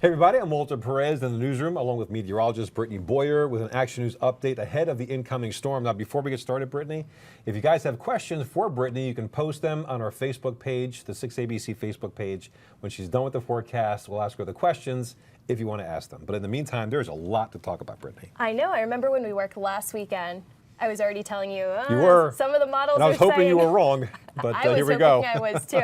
Hey everybody, I'm Walter Perez in the newsroom along with meteorologist Brittany Boyer with an Action News update ahead of the incoming storm. Now before we get started, Brittany, if you guys have questions for Brittany, you can post them on our Facebook page, the 6ABC Facebook page. When she's done with the forecast, we'll ask her the questions if you want to ask them. But in the meantime, there's a lot to talk about, Brittany. I know. I remember when we worked last weekend. I was already telling you, You were. Some of the models and I was are hoping saying, you were wrong, but here we go. I was too.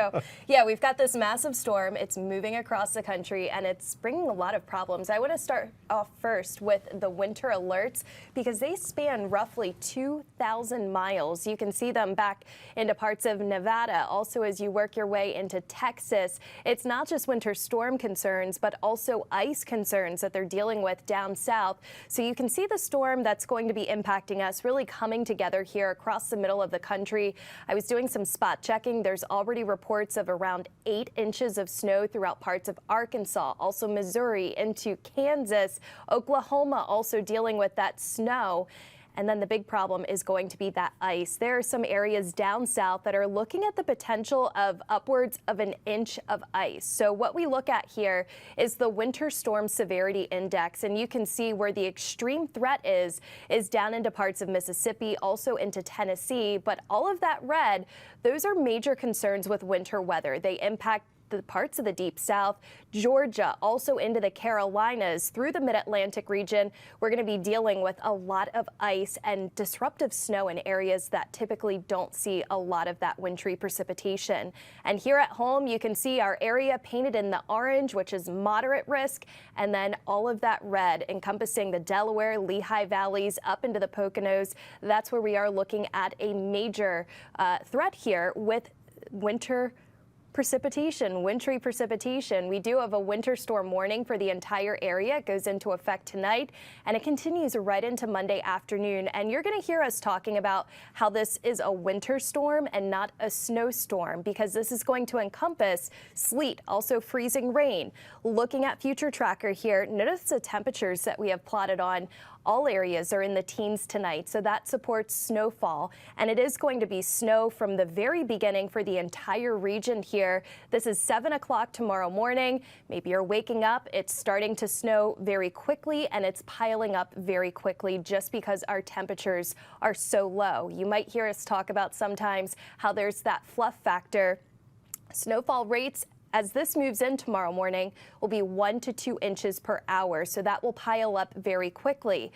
Yeah, we've got this massive storm. It's moving across the country, and it's bringing a lot of problems. I want to start off first with the winter alerts because they span roughly 2,000 miles. You can see them back into parts of Nevada. Also, as you work your way into Texas, it's not just winter storm concerns, but also ice concerns that they're dealing with down south. So you can see the storm that's going to be impacting us really coming together here across the middle of the country. I was doing some spot checking. There's already reports of around 8 inches of snow throughout parts of Arkansas, also Missouri into Kansas, Oklahoma also dealing with that snow. And then the big problem is going to be that ice. There are some areas down south that are looking at the potential of upwards of an inch of ice. So what we look at here is the winter storm severity index. And you can see where the extreme threat is down into parts of Mississippi, also into Tennessee. But all of that red, those are major concerns with winter weather. They impact the parts of the deep south, Georgia, also into the Carolinas, through the mid-Atlantic region. We're going to be dealing with a lot of ice and disruptive snow in areas that typically don't see a lot of that wintry precipitation. And here at home, you can see our area painted in the orange, which is moderate risk, and then all of that red encompassing the Delaware, Lehigh valleys up into the Poconos. That's where we are looking at a major threat here with winter precipitation, wintry precipitation. We do have a winter storm warning for the entire area. It goes into effect tonight, and it continues right into Monday afternoon. And you're going to hear us talking about how this is a winter storm and not a snowstorm, because this is going to encompass sleet, also freezing rain. Looking at future tracker here, notice the temperatures that we have plotted on. All areas are in the teens tonight, so that supports snowfall. And it is going to be snow from the very beginning for the entire region here. This is 7 o'clock tomorrow morning. Maybe you're waking up, it's starting to snow very quickly, and it's piling up very quickly just because our temperatures are so low. You might hear us talk about sometimes how there's that fluff factor. Snowfall rates as this moves in tomorrow morning will be 1 to 2 inches per hour, so that will pile up very quickly.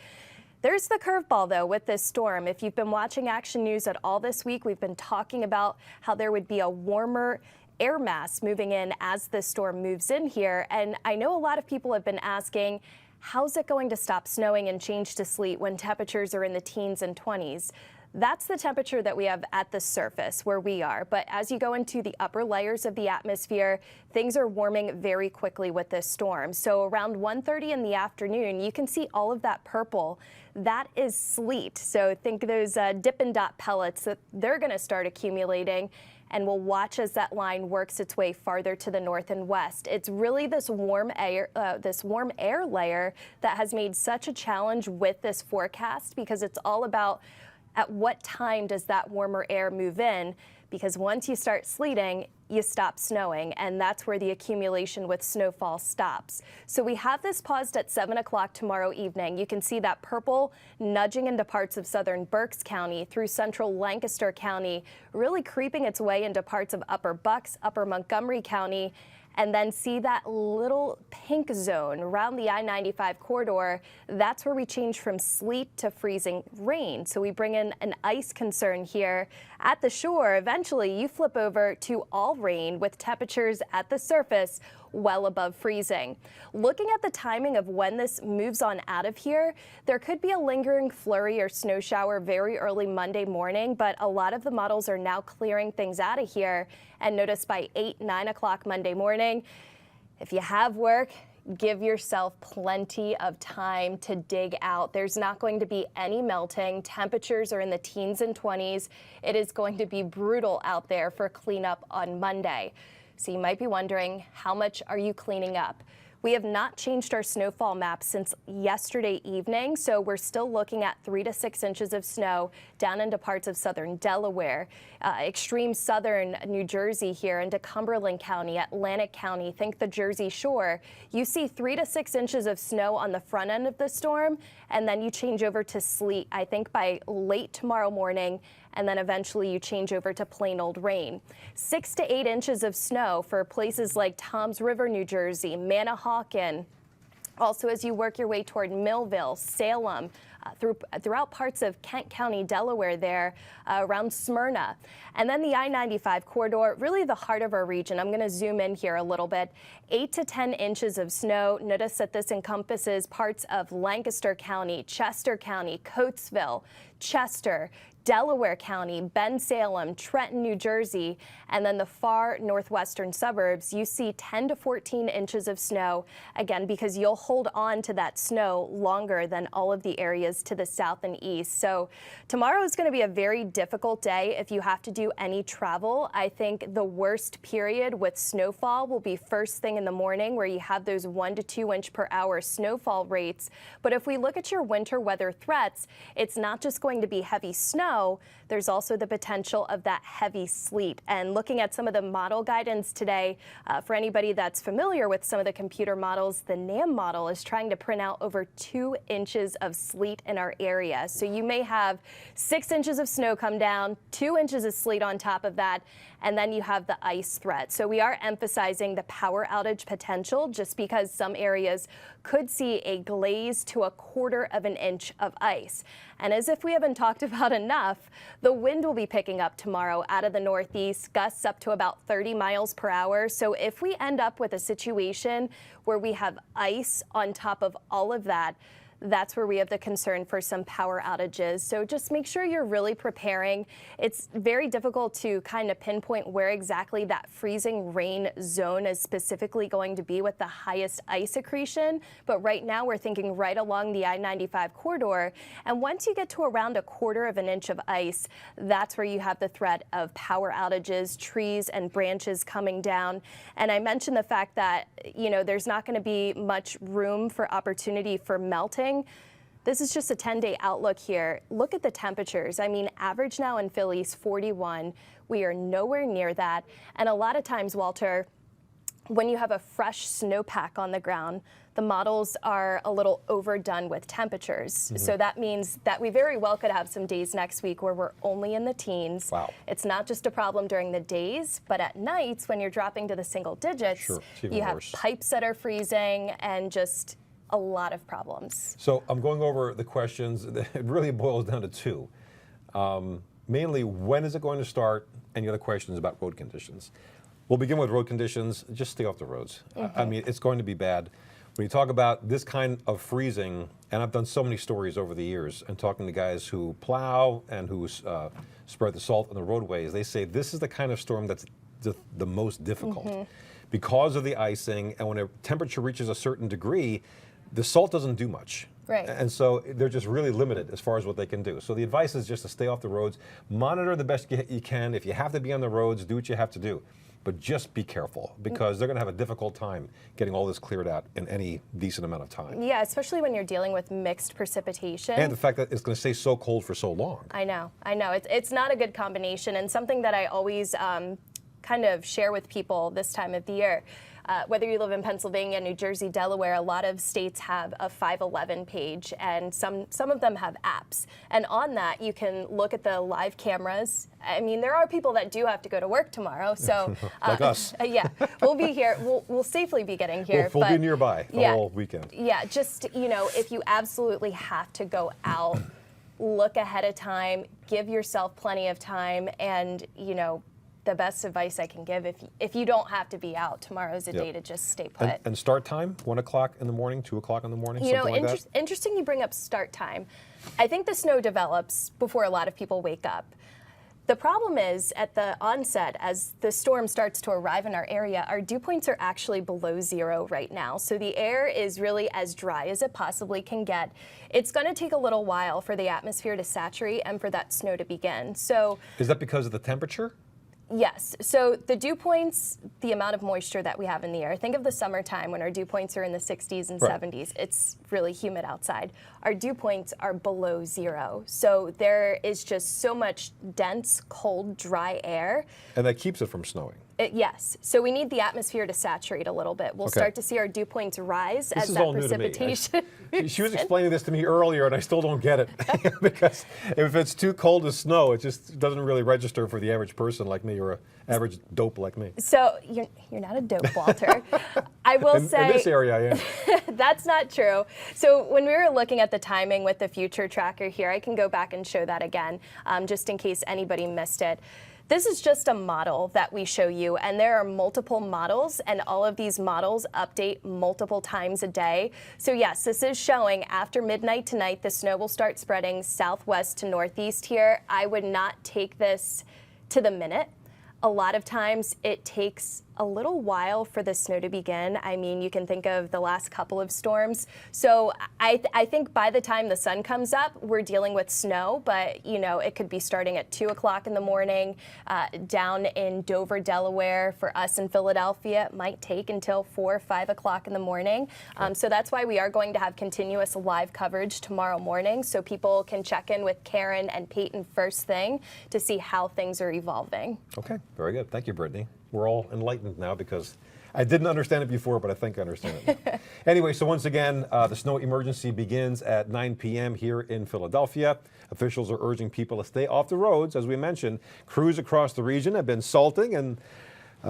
There's the curveball, though, with this storm. If you've been watching Action News at all this week, we've been talking about how there would be a warmer air mass moving in as this storm moves in here. And I know a lot of people have been asking, how's it going to stop snowing and change to sleet when temperatures are in the teens and 20s? That's the temperature that we have at the surface where we are. But as you go into the upper layers of the atmosphere, things are warming very quickly with this storm. So around 1:30 in the afternoon, you can see all of that purple. That is sleet. So think those Dippin' Dot pellets that they're going to start accumulating. And we'll watch as that line works its way farther to the north and west. It's really this warm air layer that has made such a challenge with this forecast, because it's all about at what time does that warmer air move in? Because once you start sleeting, you stop snowing, and that's where the accumulation with snowfall stops. So we have this paused at 7 o'clock tomorrow evening. You can see that purple nudging into parts of southern Berks County through central Lancaster County, really creeping its way into parts of upper Bucks, upper Montgomery County, and then see that little pink zone around the I-95 corridor. That's where we change from sleet to freezing rain. So we bring in an ice concern here at the shore. Eventually, you flip over to all rain with temperatures at the surface well above freezing. Looking at the timing of when this moves on out of here, there could be a lingering flurry or snow shower very early Monday morning, but a lot of the models are now clearing things out of here. And notice by 8, 9 o'clock Monday morning, if you have work, give yourself plenty of time to dig out. There's not going to be any melting. Temperatures are in the teens and 20s. It is going to be brutal out there for cleanup on Monday. So you might be wondering, how much are you cleaning up? We have not changed our snowfall map since yesterday evening, so we're still looking at 3 to 6 inches of snow down into parts of southern Delaware, extreme southern New Jersey here into Cumberland County, Atlantic County, think the Jersey Shore. You see 3 to 6 inches of snow on the front end of the storm, and then you change over to sleet, I think by late tomorrow morning, and then eventually you change over to plain old rain. 6 to 8 inches of snow for places like Toms River, New Jersey, Manahawkin. Also, as you work your way toward Millville, Salem, throughout parts of Kent County, Delaware there, around Smyrna. And then the I-95 corridor, really the heart of our region. I'm going to zoom in here a little bit. 8 to 10 inches of snow. Notice that this encompasses parts of Lancaster County, Chester County, Coatesville, Chester, Delaware County, Bensalem, Trenton, New Jersey, and then the far northwestern suburbs, you see 10 to 14 inches of snow, again, because you'll hold on to that snow longer than all of the areas to the south and east. So tomorrow is going to be a very difficult day if you have to do any travel. I think the worst period with snowfall will be first thing in the morning, where you have those 1 to 2 inch per hour snowfall rates. But if we look at your winter weather threats, it's not just going to be heavy snow, there's also the potential of that heavy sleet. And looking at some of the model guidance today, for anybody that's familiar with some of the computer models, the NAM model is trying to print out over 2 inches of sleet in our area. So you may have 6 inches of snow come down, 2 inches of sleet on top of that, and then you have the ice threat. So we are emphasizing the power outage potential, just because some areas could see a glaze to 1/4 of an inch of ice. And as if we haven't talked about enough, the wind will be picking up tomorrow out of the northeast, gusts up to about 30 miles per hour. So if we end up with a situation where we have ice on top of all of that, that's where we have the concern for some power outages. So just make sure you're really preparing. It's very difficult to kind of pinpoint where exactly that freezing rain zone is specifically going to be with the highest ice accretion. But right now we're thinking right along the I-95 corridor. And once you get to around 1/4 of an inch of ice, that's where you have the threat of power outages, trees and branches coming down. And I mentioned the fact that, there's not going to be much room for opportunity for melting. This is just a 10-day outlook here. Look at the temperatures. I mean, average now in Philly is 41. We are nowhere near that. And a lot of times, Walter, when you have a fresh snowpack on the ground, the models are a little overdone with temperatures. So that means that we very well could have some days next week where we're only in the teens. Wow. It's not just a problem during the days, but at nights when you're dropping to the single digits, Sure, it's even you have worse. pipes that are freezing and just a lot of problems. So I'm going over the questions. It really boils down to two. Mainly, when is it going to start? And the other question is about road conditions. We'll begin with road conditions. Just stay off the roads. I mean, it's going to be bad. When you talk about this kind of freezing, and I've done so many stories over the years, and talking to guys who plow and who spread the salt on the roadways, they say this is the kind of storm that's the most difficult because of the icing. And when a temperature reaches a certain degree, the salt doesn't do much. Right. And so they're just really limited as far as what they can do. So the advice is just to stay off the roads, monitor the best you can. If you have to be on the roads, do what you have to do. But just be careful, because they're going to have a difficult time getting all this cleared out in any decent amount of time. Yeah, especially when you're dealing with mixed precipitation. And the fact that it's going to stay so cold for so long. I know. It's not a good combination, and something that I always kind of share with people this time of the year. Whether you live in Pennsylvania, New Jersey, Delaware, a lot of states have a 511 page, and some of them have apps. And on that, you can look at the live cameras. I mean, there are people that do have to go to work tomorrow, so like us. Yeah, we'll be here. We'll safely be getting here. We'll be nearby the whole weekend. Yeah, just if you absolutely have to go out, look ahead of time, give yourself plenty of time, and the best advice I can give, if you don't have to be out, tomorrow's a day to just stay put. And start time, 1 o'clock in the morning, 2 o'clock in the morning, something like that? Interesting you bring up start time. I think the snow develops before a lot of people wake up. The problem is, at the onset, as the storm starts to arrive in our area, our dew points are actually below 0 right now. So the air is really as dry as it possibly can get. It's going to take a little while for the atmosphere to saturate and for that snow to begin. So, is that because of the temperature? Yes. So the dew points, the amount of moisture that we have in the air. Think of the summertime when our dew points are in the 60s and Right. 70s. It's really humid outside. Our dew points are below zero. So there is just so much dense, cold, dry air. And that keeps it from snowing. Yes. So we need the atmosphere to saturate a it's We'll Okay. start to see our dew points rise This as is that all new to me. precipitation. She was explaining this to me earlier, and I still don't get it. Because if it's too cold to snow, it just doesn't really register for the average person like me or an average dope like me. So you're not a dope, Walter. I will say in this area, I am. that's not true. So when we were looking at the timing with the future tracker here, I can go back and show that again, just in case anybody missed it. This is just a model that we show you, and there are multiple models, and all of these models update multiple times a day. So yes, this is showing after midnight tonight, the snow will start spreading southwest to northeast here. I would not take this to the minute. A lot of times it takes a little while for the snow to begin. I mean, you can think of the last couple of storms. So I think by the time the sun comes up, we're dealing with snow, but you know, it could be starting at 2 o'clock in the morning down in Dover, Delaware. For us in Philadelphia, it might take until 4 or 5 o'clock in the morning. So that's why we are going to have continuous live coverage tomorrow morning, so people can check in with Karen and Peyton first thing to see how things are evolving. Okay, very good. Thank you, Brittany. We're all enlightened now because I didn't understand it before, but I think I understand it now. Anyway, so once again, the snow emergency begins at 9 p.m. here in Philadelphia. Officials are urging people to stay off the roads. As we mentioned, crews across the region have been salting and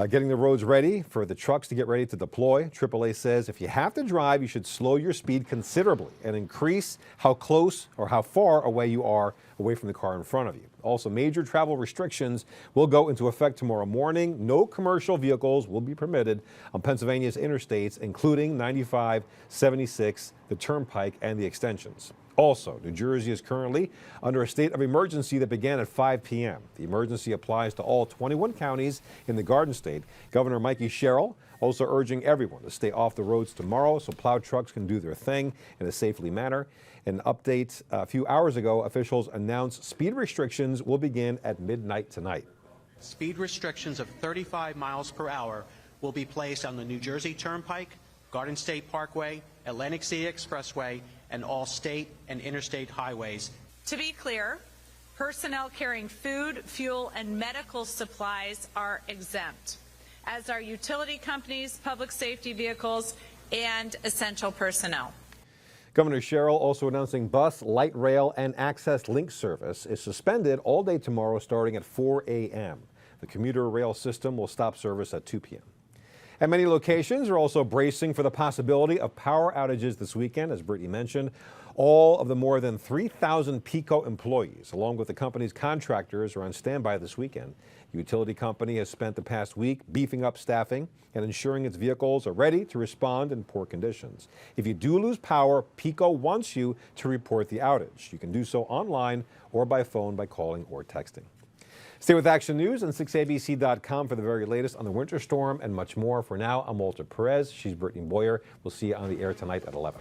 getting the roads ready for the trucks to get ready to deploy. AAA says if you have to drive, you should slow your speed considerably and increase how close or how far away you are away from the car in front of you. Also, major travel restrictions will go into effect tomorrow morning. No commercial vehicles will be permitted on Pennsylvania's interstates, including 95, 76, the Turnpike, and the extensions. Also, New Jersey is currently under a state of emergency that began at 5 p.m. The emergency applies to all 21 counties in the Garden State. Governor Mikey Sherrill also urging everyone to stay off the roads tomorrow so plow trucks can do their thing in a safely manner. An update a few hours ago, officials announced speed restrictions will begin at midnight tonight. Speed restrictions of 35 miles per hour will be placed on the New Jersey Turnpike, Garden State Parkway, Atlantic City Expressway, and all state and interstate highways. To be clear, personnel carrying food, fuel, and medical supplies are exempt, as are utility companies, public safety vehicles, and essential personnel. Governor Sherrill also announcing bus, light rail, and access link service is suspended all day tomorrow starting at 4 a.m. The commuter rail system will stop service at 2 p.m. And many locations are also bracing for the possibility of power outages this weekend, as Brittany mentioned. All of the more than 3,000 PECO employees, along with the company's contractors, are on standby this weekend. The utility company has spent the past week beefing up staffing and ensuring its vehicles are ready to respond in poor conditions. If you do lose power, PECO wants you to report the outage. You can do so online or by phone by calling or texting. Stay with Action News and 6abc.com for the very latest on the winter storm and much more. For now, I'm Walter Perez. She's Brittany Boyer. We'll see you on the air tonight at 11.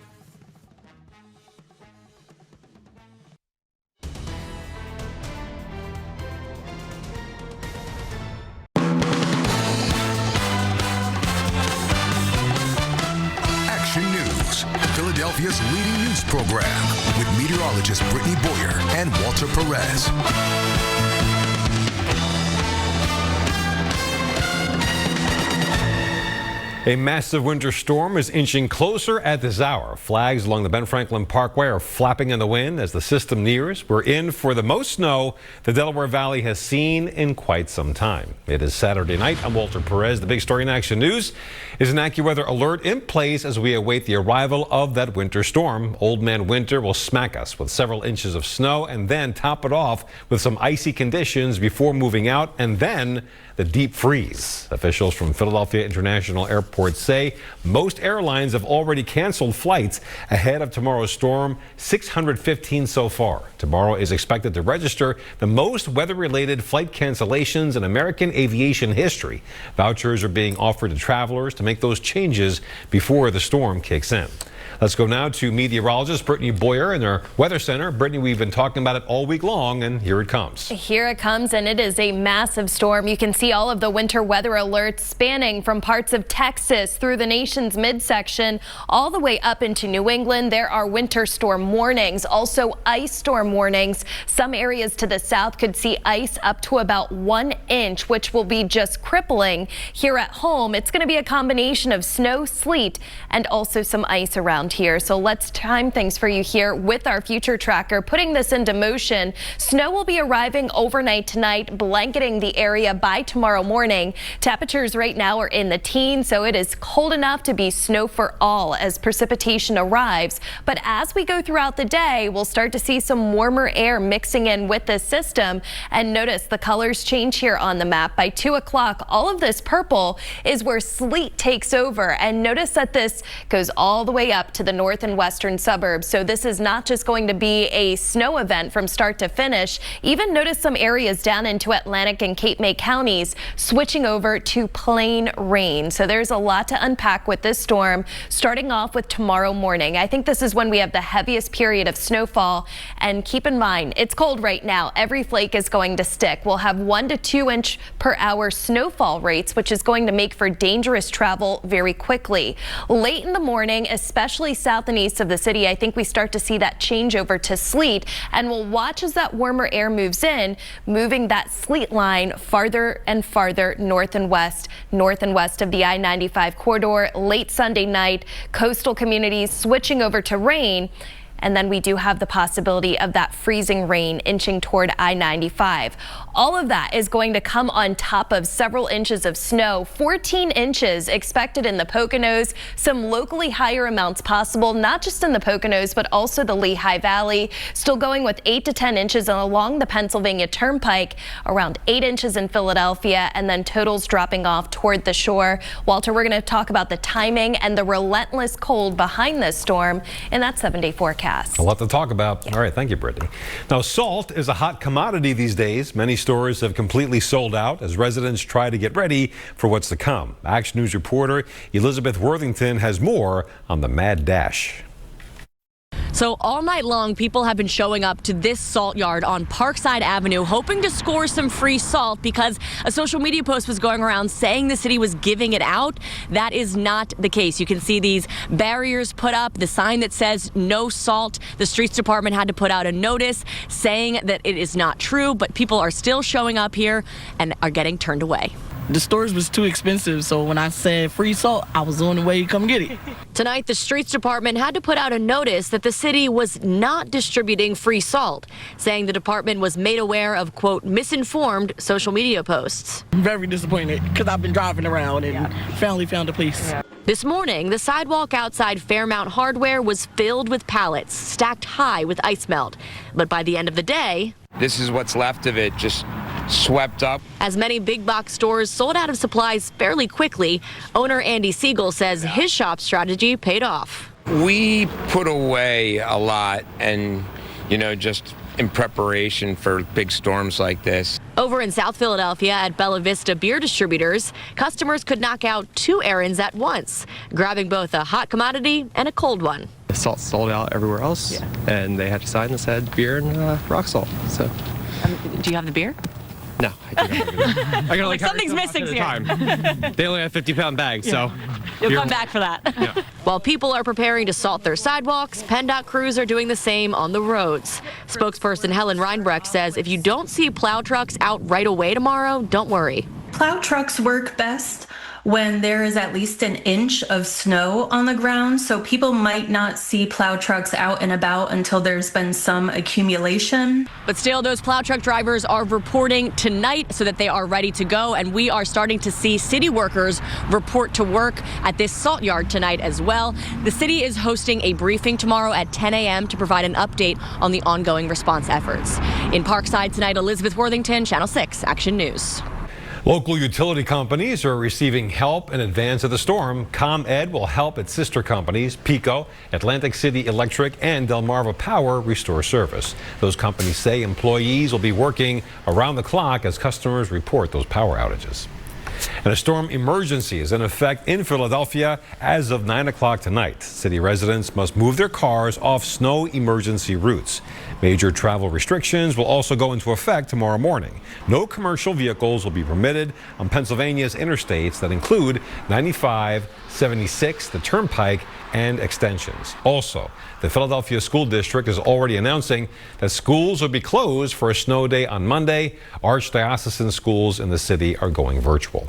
Action News, Philadelphia's leading news program with meteorologist Brittany Boyer and Walter Perez. A massive winter storm is inching closer at this hour. Flags along the Ben Franklin Parkway are flapping in the wind as the system nears. We're in for the most snow the Delaware Valley has seen in quite some time. It is Saturday night. I'm Walter Perez. The big story in Action News is an AccuWeather alert in place as we await the arrival of that winter storm. Old Man Winter will smack us with several inches of snow and then top it off with some icy conditions before moving out, and then the deep freeze. Officials from Philadelphia International Airport say most airlines have already canceled flights ahead of tomorrow's storm, 615 so far. Tomorrow is expected to register the most weather-related flight cancellations in American aviation history. Vouchers are being offered to travelers to make those changes before the storm kicks in. Let's go now to meteorologist Brittany Boyer in our weather center. Brittany, we've been talking about it all week long, and here it comes. Here it comes, and it is a massive storm. You can see all of the winter weather alerts spanning from parts of Texas through the nation's midsection all the way up into New England. There are winter storm warnings, also ice storm warnings. Some areas to the south could see ice up to about 1 inch, which will be just crippling. Here at home, it's going to be a combination of snow, sleet, and also some ice around here. So let's time things for you here with our future tracker. Putting this into motion, snow will be arriving overnight tonight, blanketing the area by tomorrow morning. Temperatures right now are in the teens, so it is cold enough to be snow for all as precipitation arrives. But as we go throughout the day, we'll start to see some warmer air mixing in with this system. And notice the colors change here on the map. By 2 o'clock, all of this purple is where sleet takes over. And notice that this goes all the way up to the north and western suburbs. So this is not just going to be a snow event from start to finish. Even notice some areas down into Atlantic and Cape May counties switching over to plain rain. So there's a lot to unpack with this storm, starting off with tomorrow morning. I think this is when we have the heaviest period of snowfall. And keep in mind, it's cold right now. Every flake is going to stick. We'll have 1 to 2 inch per hour snowfall rates, which is going to make for dangerous travel very quickly. Late in the morning, especially south and east of the city, I think we start to see that change over to sleet, and we'll watch as that warmer air moves in, moving that sleet line farther and farther north and west of the I-95 corridor. Late Sunday night, coastal communities switching over to rain. And then we do have the possibility of that freezing rain inching toward I-95. All of that is going to come on top of several inches of snow. 14 inches expected in the Poconos. Some locally higher amounts possible, not just in the Poconos, but also the Lehigh Valley. Still going with 8 to 10 inches along the Pennsylvania Turnpike, around 8 inches in Philadelphia, and then totals dropping off toward the shore. Walter, we're going to talk about the timing and the relentless cold behind this storm in that 7-day forecast. A lot to talk about. Yeah. All right, thank you, Brittany. Now, salt is a hot commodity these days. Many stores have completely sold out as residents try to get ready for what's to come. Action News reporter Elizabeth Worthington has more on the mad dash. So all night long, people have been showing up to this salt yard on Parkside Avenue, hoping to score some free salt because a social media post was going around saying the city was giving it out. That is not the case. You can see these barriers put up, the sign that says no salt. The streets department had to put out a notice saying that it is not true, but people are still showing up here and are getting turned away. The stores was too expensive, so when I said free salt, I was on the way to come get it. Tonight, the streets department had to put out a notice that the city was not distributing free salt, saying the department was made aware of, quote, misinformed social media posts. I'm very disappointed because I've been driving around and finally found a place. This morning, the sidewalk outside Fairmount Hardware was filled with pallets, stacked high with ice melt. But by the end of the day, this is what's left of it, just swept up. As many big box stores sold out of supplies fairly quickly, owner Andy Siegel says his shop strategy paid off. We put away a lot and, just in preparation for big storms like this. Over in South Philadelphia at Bella Vista Beer Distributors, customers could knock out 2 errands at once, grabbing both a hot commodity and a cold one. The salt sold out everywhere else, and they had a sign that said beer and rock salt. So, do you have the beer? No, I do not have it. I gotta like something's missing here. They only have 50-pound bags, so you'll come back for that. Yeah. While people are preparing to salt their sidewalks, PennDOT crews are doing the same on the roads. Spokesperson Helen Reinbrecht says if you don't see plow trucks out right away tomorrow, don't worry. Plow trucks work best when there is at least an inch of snow on the ground, so people might not see plow trucks out and about until there's been some accumulation. But still, those plow truck drivers are reporting tonight so that they are ready to go, and we are starting to see city workers report to work at this salt yard tonight as well. The city is hosting a briefing tomorrow at 10 a.m. to provide an update on the ongoing response efforts. In Parkside tonight, Elizabeth Worthington, Channel 6 Action News. Local utility companies are receiving help in advance of the storm. ComEd will help its sister companies, PECO, Atlantic City Electric, and Delmarva Power restore service. Those companies say employees will be working around the clock as customers report those power outages. And a storm emergency is in effect in Philadelphia as of 9 o'clock tonight. City residents must move their cars off snow emergency routes. Major travel restrictions will also go into effect tomorrow morning. No commercial vehicles will be permitted on Pennsylvania's interstates that include 95, 76, the Turnpike, and extensions. Also, the Philadelphia School District is already announcing that schools will be closed for a snow day on Monday. Archdiocesan schools in the city are going virtual.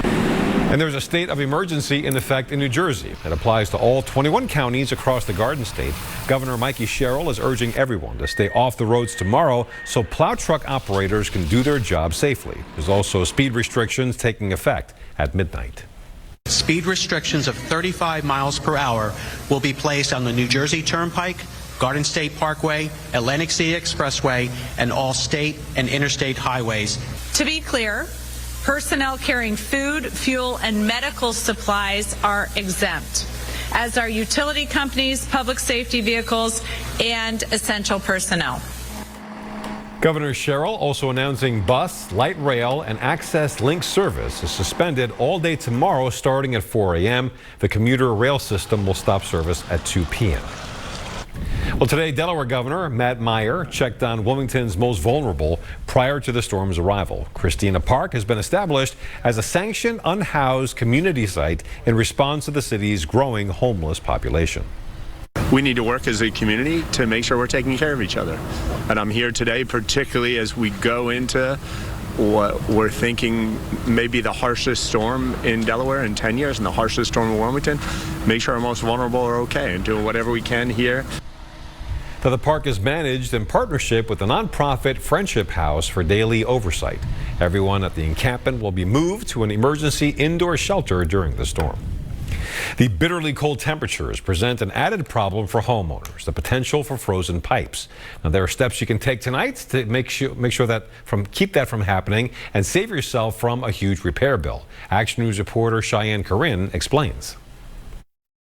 And there's a state of emergency in effect in New Jersey. It applies to all 21 counties across the Garden State. Governor Mikey Sherrill is urging everyone to stay off the roads tomorrow so plow truck operators can do their job safely. There's also speed restrictions taking effect at midnight. Speed restrictions of 35 miles per hour will be placed on the New Jersey Turnpike, Garden State Parkway, Atlantic City Expressway, and all state and interstate highways. To be clear, personnel carrying food, fuel, and medical supplies are exempt, as are utility companies, public safety vehicles, and essential personnel. Governor Sherrill also announcing bus, light rail, and Access Link service is suspended all day tomorrow starting at 4 a.m. The commuter rail system will stop service at 2 p.m. Well, today, Delaware Governor Matt Meyer checked on Wilmington's most vulnerable prior to the storm's arrival. Christina Park has been established as a sanctioned unhoused community site in response to the city's growing homeless population. We need to work as a community to make sure we're taking care of each other. And I'm here today, particularly as we go into what we're thinking may be the harshest storm in Delaware in 10 years and the harshest storm in Wilmington. Make sure our most vulnerable are okay and doing whatever we can here. Now, the park is managed in partnership with the nonprofit Friendship House for daily oversight. Everyone at the encampment will be moved to an emergency indoor shelter during the storm. The bitterly cold temperatures present an added problem for homeowners, the potential for frozen pipes. Now, there are steps you can take tonight to make sure that keep that from happening and save yourself from a huge repair bill. Action News reporter Cheyenne Corinne explains.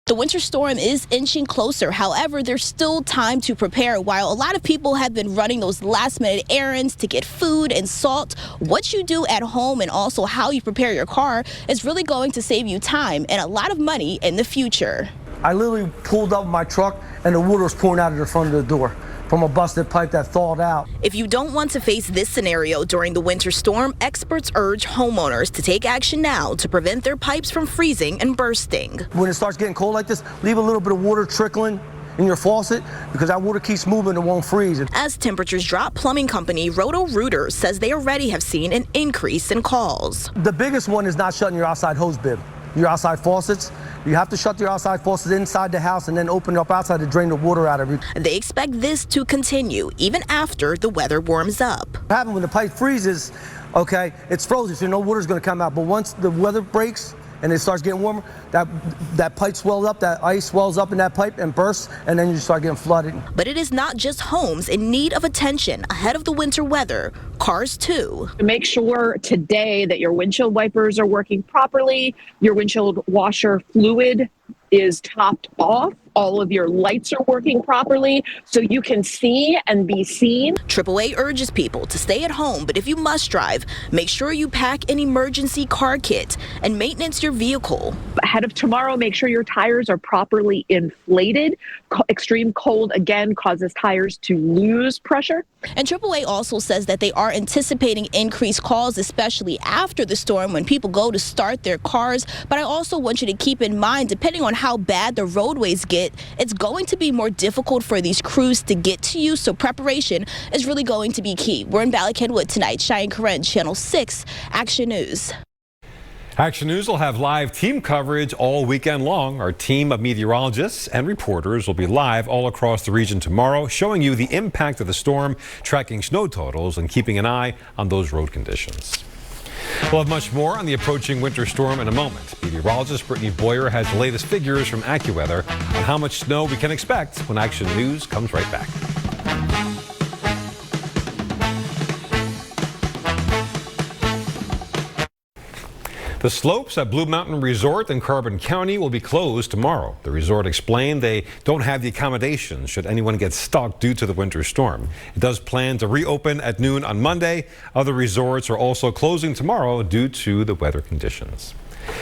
The winter storm is inching closer. However, there's still time to prepare. While a lot of people have been running those last-minute errands to get food and salt, what you do at home and also how you prepare your car is really going to save you time and a lot of money in the future. I literally pulled up my truck and the water was pouring out of the front of the door from a busted pipe that thawed out. If you don't want to face this scenario during the winter storm, experts urge homeowners to take action now to prevent their pipes from freezing and bursting. When it starts getting cold like this, leave a little bit of water trickling in your faucet because that water keeps moving and won't freeze. As temperatures drop, plumbing company Roto-Rooter says they already have seen an increase in calls. The biggest one is not shutting your outside hose bib. Your outside faucets, you have to shut your outside faucets inside the house and then open it up outside to drain the water out of it. They expect this to continue even after the weather warms up. What happens when the pipe freezes, okay, it's frozen, so no water's going to come out. But once the weather breaks and it starts getting warmer, that pipe swells up, that ice swells up in that pipe and bursts, and then you start getting flooded. But it is not just homes in need of attention ahead of the winter weather. Cars too. Make sure today that your windshield wipers are working properly, your windshield washer fluid is topped off, all of your lights are working properly so you can see and be seen. AAA urges people to stay at home, but if you must drive, make sure you pack an emergency car kit and maintenance your vehicle. Ahead of tomorrow, make sure your tires are properly inflated. Extreme cold, again, causes tires to lose pressure. And AAA also says that they are anticipating increased calls, especially after the storm when people go to start their cars. But I also want you to keep in mind, depending on how bad the roadways get, it's going to be more difficult for these crews to get to you. So preparation is really going to be key. We're in Valley Kenwood tonight. Cheyenne Corinne, Channel 6, Action News. Action News will have live team coverage all weekend long. Our team of meteorologists and reporters will be live all across the region tomorrow, showing you the impact of the storm, tracking snow totals, and keeping an eye on those road conditions. We'll have much more on the approaching winter storm in a moment. Meteorologist Brittany Boyer has the latest figures from AccuWeather on how much snow we can expect when Action News comes right back. The slopes at Blue Mountain Resort in Carbon County will be closed tomorrow. The resort explained they don't have the accommodations should anyone get stuck due to the winter storm. It does plan to reopen at noon on Monday. Other resorts are also closing tomorrow due to the weather conditions.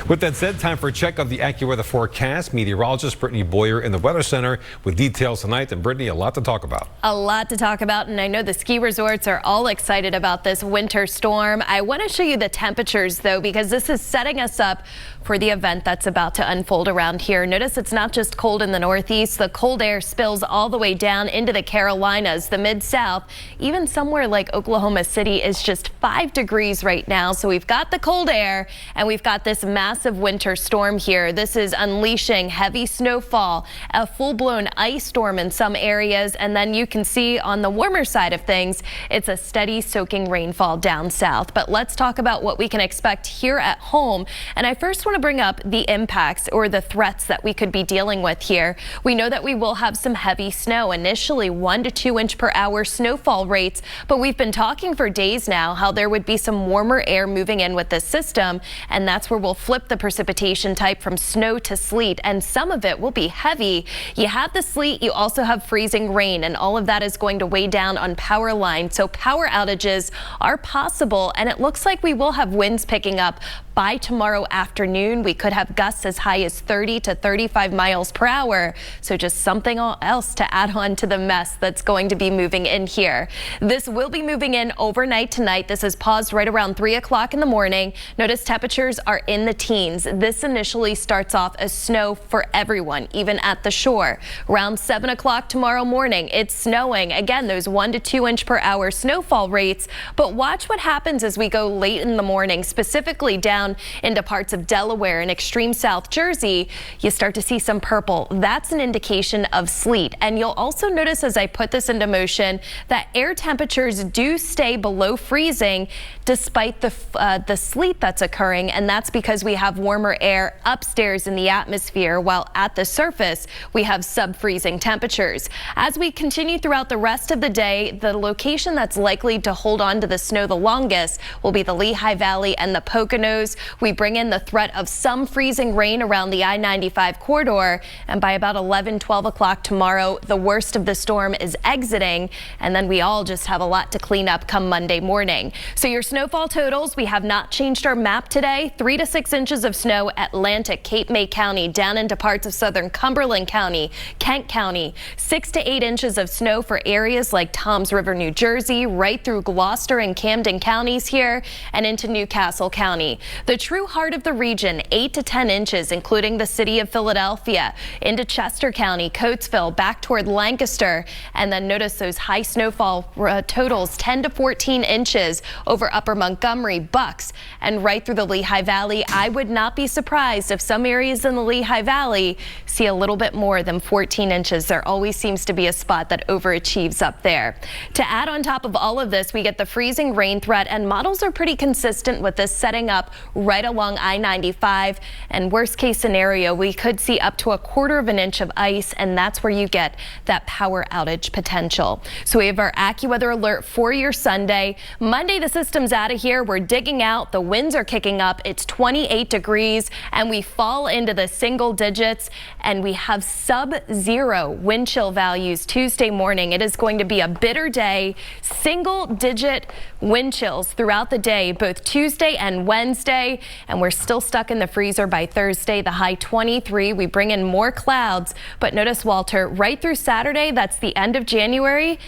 With that said, time for a check of the AccuWeather forecast. Meteorologist Brittany Boyer in the Weather Center with details tonight. And Brittany, a lot to talk about. A lot to talk about, and I know the ski resorts are all excited about this winter storm. I want to show you the temperatures, though, because this is setting us up for the event that's about to unfold around here. Notice it's not just cold in the Northeast. The cold air spills all the way down into the Carolinas, the Mid-South. Even somewhere like Oklahoma City is just 5 degrees right now. So we've got the cold air and we've got this massive winter storm here. This is unleashing heavy snowfall, a full-blown ice storm in some areas, and then you can see on the warmer side of things, it's a steady soaking rainfall down south. But let's talk about what we can expect here at home. And I first want to bring up the impacts or the threats that we could be dealing with here. We know that we will have some heavy snow, initially 1 to 2 inch per hour snowfall rates, but we've been talking for days now how there would be some warmer air moving in with this system, and that's where we'll flip the precipitation type from snow to sleet, and some of it will be heavy. You have the sleet, you also have freezing rain, and all of that is going to weigh down on power lines, so power outages are possible, and it looks like we will have winds picking up by tomorrow afternoon. We could have gusts as high as 30 to 35 miles per hour. So just something else to add on to the mess that's going to be moving in here. This will be moving in overnight tonight. This is paused right around 3 o'clock in the morning. Notice temperatures are in the teens. This initially starts off as snow for everyone, even at the shore. Around 7 o'clock tomorrow morning, it's snowing. Again, those 1 to 2 inch per hour snowfall rates. But watch what happens as we go late in the morning, specifically down into parts of Delaware and extreme South Jersey. You start to see some purple. That's an indication of sleet. And you'll also notice as I put this into motion that air temperatures do stay below freezing despite the sleet that's occurring. And that's because we have warmer air upstairs in the atmosphere, while at the surface we have sub-freezing temperatures. As we continue throughout the rest of the day, the location that's likely to hold on to the snow the longest will be the Lehigh Valley and the Poconos. We bring in the threat of some freezing rain around the I-95 corridor, and by about 11, 12 o'clock tomorrow, the worst of the storm is exiting, and then we all just have a lot to clean up come Monday morning. So your snowfall totals, we have not changed our map today. 3 to 6 inches of snow, Atlantic, Cape May County, down into parts of southern Cumberland County, Kent County. 6 to 8 inches of snow for areas like Toms River, New Jersey, right through Gloucester and Camden counties here, and into Newcastle County. The true heart of the region, 8 to 10 inches, including the city of Philadelphia, into Chester County, Coatesville, back toward Lancaster. And then notice those high snowfall totals, 10 to 14 inches over upper Montgomery, Bucks, and right through the Lehigh Valley. I would not be surprised if some areas in the Lehigh Valley see a little bit more than 14 inches. There always seems to be a spot that overachieves up there. To add on top of all of this, we get the freezing rain threat, and models are pretty consistent with this setting up right along I-95, and worst case scenario, we could see up to 1/4 inch of ice, and that's where you get that power outage potential. So we have our AccuWeather alert for your Sunday. Monday, the system's out of here. We're digging out. The winds are kicking up. It's 28 degrees, and we fall into the single digits, and we have sub-zero wind chill values Tuesday morning. It is going to be a bitter day. Single-digit wind chills throughout the day, both Tuesday and Wednesday, and we're still stuck in the freezer by Thursday, the high 23. We bring in more clouds, but notice, Walter, right through Saturday, that's the end of January,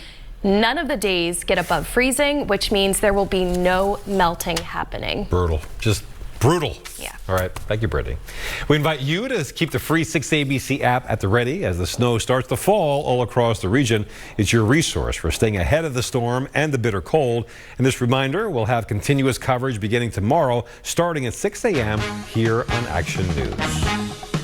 none of the days get above freezing, which means there will be no melting happening. Brutal. Just brutal. Yeah. All right. Thank you, Brittany. We invite you to keep the free 6ABC app at the ready as the snow starts to fall all across the region. It's your resource for staying ahead of the storm and the bitter cold. And this reminder, we'll have continuous coverage beginning tomorrow, starting at 6 a.m. here on Action News.